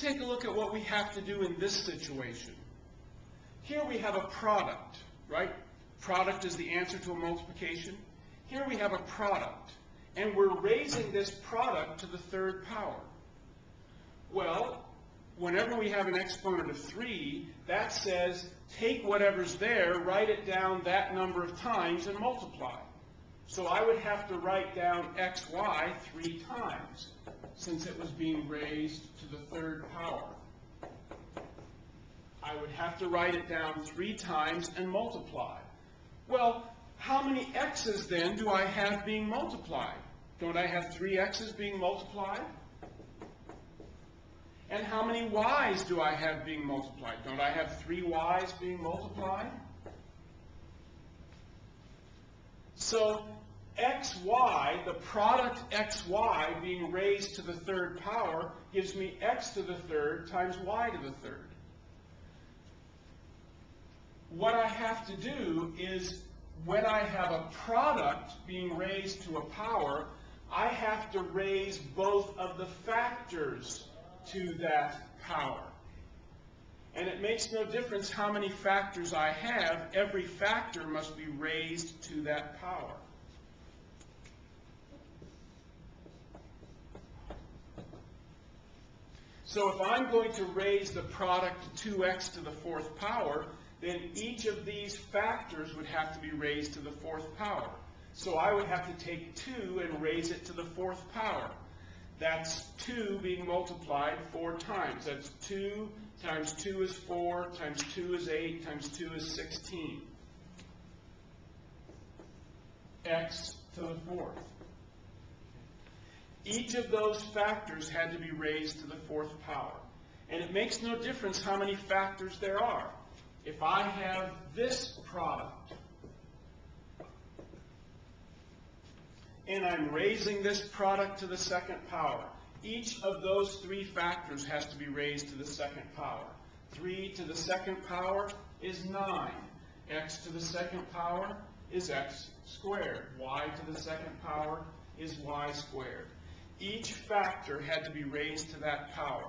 take a look at what we have to do in this situation. Here we have a product, right? Product is the answer to a multiplication. Here we have a product, and we're raising this product to the third power. Well, whenever we have an exponent of 3, that says take whatever's there, write it down that number of times, and multiply. So I would have to write down xy 3 times, since it was being raised to the third power. I would have to write it down 3 times and multiply. Well, how many x's then do I have being multiplied? Don't I have 3 x's being multiplied? And how many y's do I have being multiplied? Don't I have 3 y's being multiplied? So xy, the product xy being raised to the third power, gives me x to the third times y to the third. What I have to do is, when I have a product being raised to a power, I have to raise both of the factors to that power. And it makes no difference how many factors I have, every factor must be raised to that power. So if I'm going to raise the product 2x to the 4th power, then each of these factors would have to be raised to the 4th power. So I would have to take 2 and raise it to the 4th power. That's 2 being multiplied 4 times. That's 2 times 2 is 4, times 2 is 8, times 2 is 16. X to the 4th. Each of those factors had to be raised to the 4th power. And it makes no difference how many factors there are. If I have this product, and I'm raising this product to the 2nd power, each of those 3 factors has to be raised to the 2nd power. 3 to the 2nd power is 9. X to the 2nd power is x squared. Y to the 2nd power is y squared. Each factor had to be raised to that power.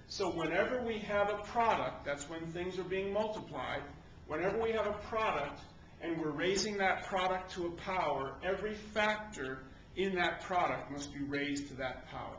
So whenever we have a product, that's when things are being multiplied, whenever we have a product and we're raising that product to a power, every factor in that product must be raised to that power.